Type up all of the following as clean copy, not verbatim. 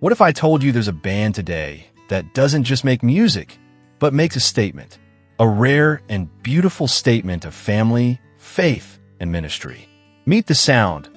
What if I told you there's a band today that doesn't just make music, but makes a statement? A rare and beautiful statement of family, faith, and ministry. Meet The Sound,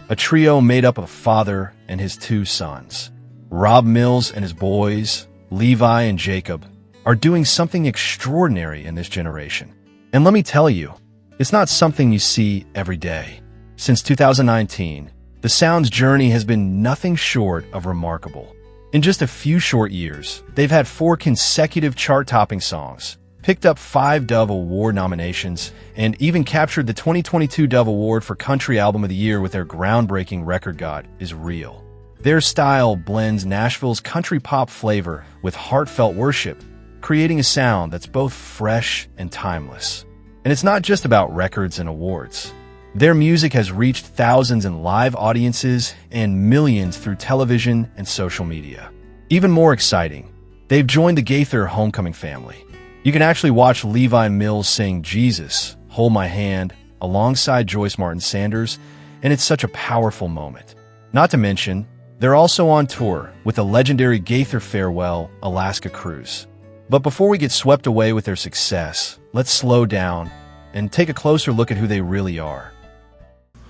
a trio made up of a father and his two sons. Rob Mills and his boys, Levi and Jacob, are doing something extraordinary in this generation. And let me tell you, it's not something you see every day. Since 2019, The Sound's journey has been nothing short of remarkable. In just a few short years, they've had 4 consecutive chart-topping songs, picked up 5 Dove Award nominations, and even captured the 2022 Dove Award for Country Album of the Year with their groundbreaking record God Is Real. Their style blends Nashville's country pop flavor with heartfelt worship, creating a sound that's both fresh and timeless. And it's not just about records and awards. Their music has reached thousands in live audiences and millions through television and social media. Even more exciting, they've joined the Gaither Homecoming family. You can actually watch Levi Mills sing Jesus, Hold My Hand, alongside Joyce Martin Sanders, and it's such a powerful moment. Not to mention, they're also on tour with the legendary Gaither Farewell Alaska cruise. But before we get swept away with their success, let's slow down and take a closer look at who they really are.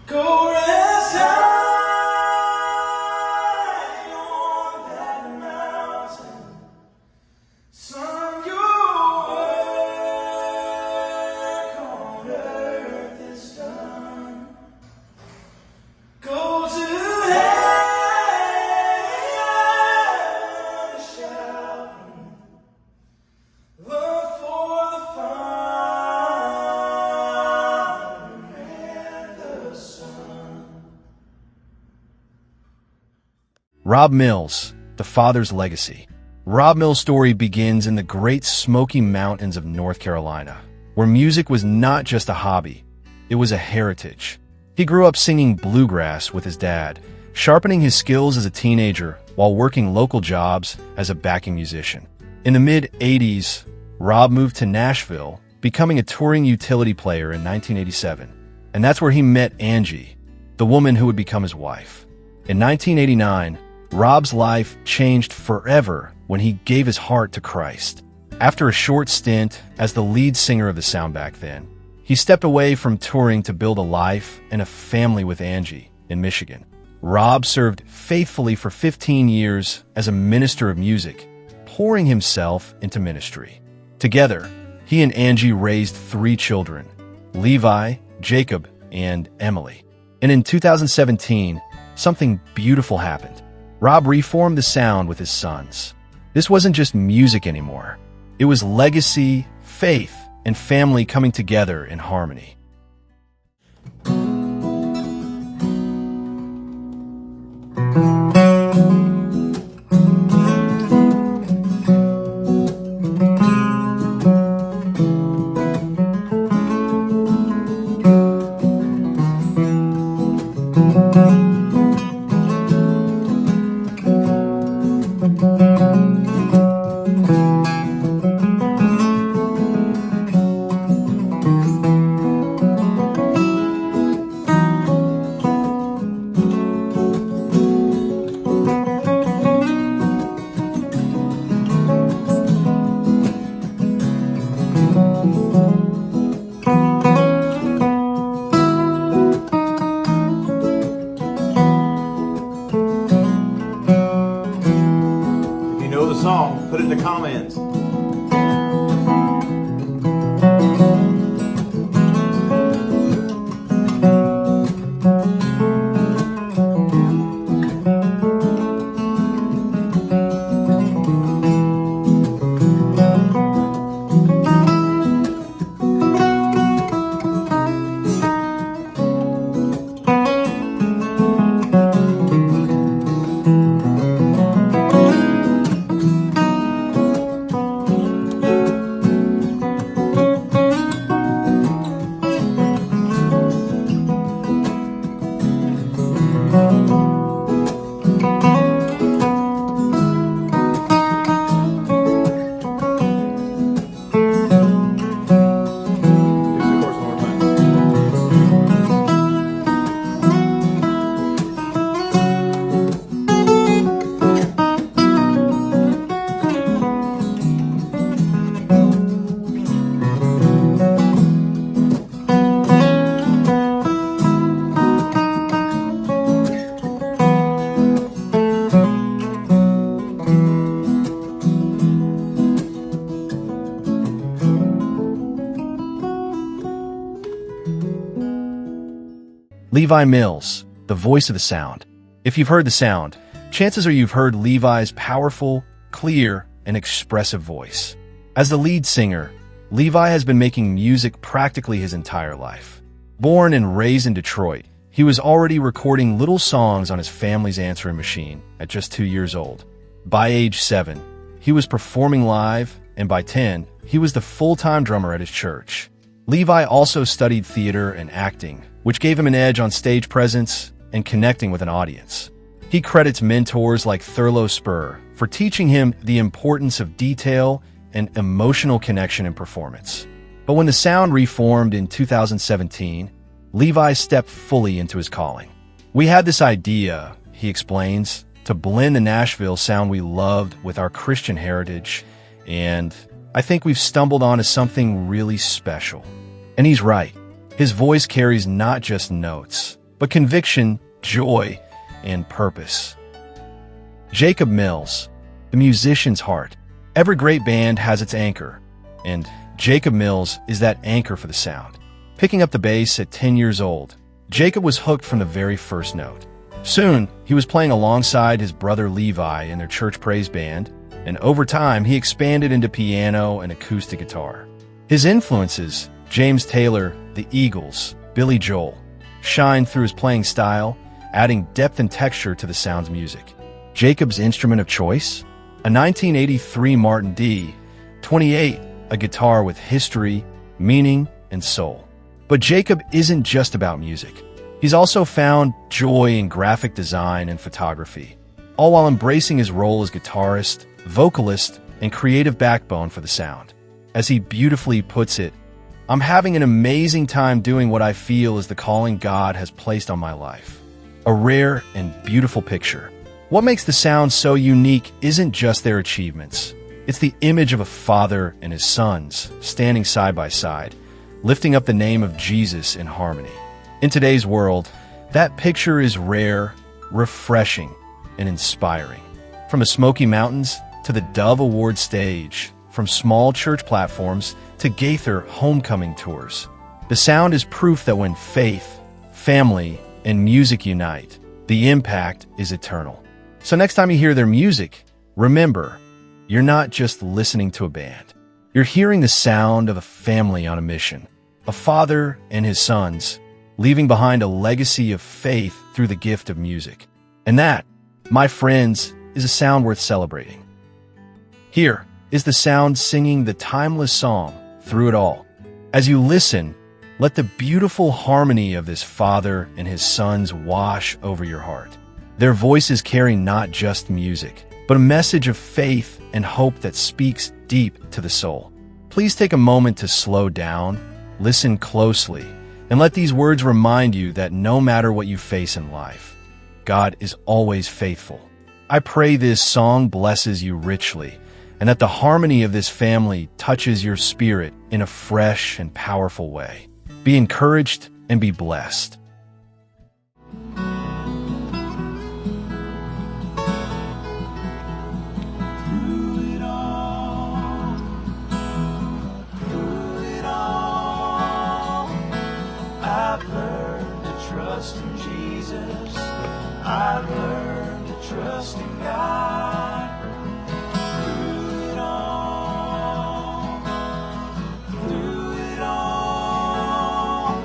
Go rest high on that mountain, son, your work on earth is done. Go to heaven, shouting, look for the Father and the Son. Rob Mills, the father's legacy. Rob Mills' story begins in the great Smoky Mountains of North Carolina, where music was not just a hobby, it was a heritage. He grew up singing bluegrass with his dad, sharpening his skills as a teenager while working local jobs as a backing musician. In the mid-'80s, Rob moved to Nashville, becoming a touring utility player in 1987. And that's where he met Angie, the woman who would become his wife. In 1989, Rob's life changed forever when he gave his heart to Christ. After a short stint as the lead singer of The Sound back then, he stepped away from touring to build a life and a family with Angie in Michigan. Rob served faithfully for 15 years as a minister of music, pouring himself into ministry. Together, he and Angie raised 3 children, Levi, Jacob, and Emily. And in 2017, something beautiful happened. Rob reformed The Sound with his sons. This wasn't just music anymore. It was legacy, faith, and family coming together in harmony. Song, put it in the comments. Levi Mills, the voice of the sound. If you've heard the sound, chances are you've heard Levi's powerful, clear, and expressive voice. As the lead singer, Levi has been making music practically his entire life. Born and raised in Detroit, he was already recording little songs on his family's answering machine at just 2 years old. By age 7, he was performing live, and by 10, he was the full-time drummer at his church. Levi also studied theater and acting, which gave him an edge on stage presence and connecting with an audience. He credits mentors like Thurlow Spur for teaching him the importance of detail and emotional connection in performance. But when the sound reformed in 2017, Levi stepped fully into his calling. "We had this idea," he explains, "to blend the Nashville sound we loved with our Christian heritage, and I think we've stumbled onto something really special." And he's right. His voice carries not just notes, but conviction, joy, and purpose. Jacob Mills, the musician's heart. Every great band has its anchor, and Jacob Mills is that anchor for the sound. Picking up the bass at 10 years old, Jacob was hooked from the very first note. Soon, he was playing alongside his brother Levi in their church praise band, and over time, he expanded into piano and acoustic guitar. His influences, James Taylor, the Eagles, Billy Joel, shine through his playing style, adding depth and texture to the sound's music. Jacob's instrument of choice? A 1983 Martin D-28, a guitar with history, meaning, and soul. But Jacob isn't just about music. He's also found joy in graphic design and photography, all while embracing his role as guitarist, vocalist, and creative backbone for the sound. As he beautifully puts it, "I'm having an amazing time doing what I feel is the calling God has placed on my life." A rare and beautiful picture. What makes the sound so unique isn't just their achievements. It's the image of a father and his sons standing side by side, lifting up the name of Jesus in harmony. In today's world, that picture is rare, refreshing, and inspiring. From the Smoky Mountains to the Dove Award stage, from small church platforms to Gaither homecoming tours, the sound is proof that when faith, family, and music unite, the impact is eternal. So next time you hear their music, remember, you're not just listening to a band. You're hearing the sound of a family on a mission, a father and his sons, leaving behind a legacy of faith through the gift of music. And that, my friends, is a sound worth celebrating. Here is the sound singing the timeless song, Through It All. As you listen, let the beautiful harmony of this father and his sons wash over your heart. Their voices carry not just music, but a message of faith and hope that speaks deep to the soul. Please take a moment to slow down, listen closely, and let these words remind you that no matter what you face in life, God is always faithful. I pray this song blesses you richly, and that the harmony of this family touches your spirit in a fresh and powerful way. Be encouraged and be blessed. I've learned to trust in Jesus. I've learned to trust in God. Through it all,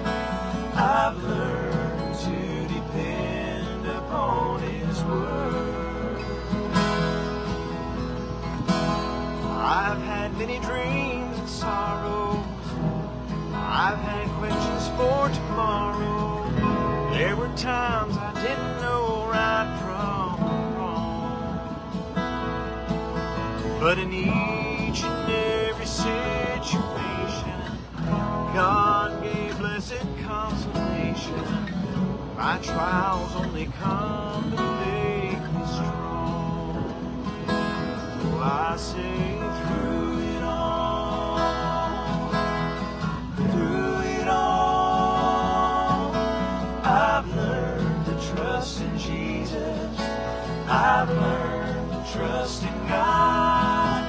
I've learned to depend upon His word. I've had many dreams and sorrows. I've had questions for tomorrow. There were times I didn't know right from wrong. But in each and every situation, God gave blessed consolation. My trials only come to make me strong. So I say through it all, I've learned to trust in Jesus. I've learned to trust in God.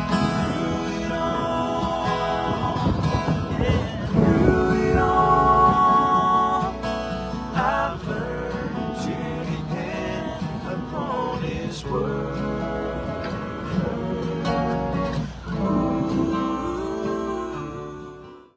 Through it all, yeah, through it all, Word.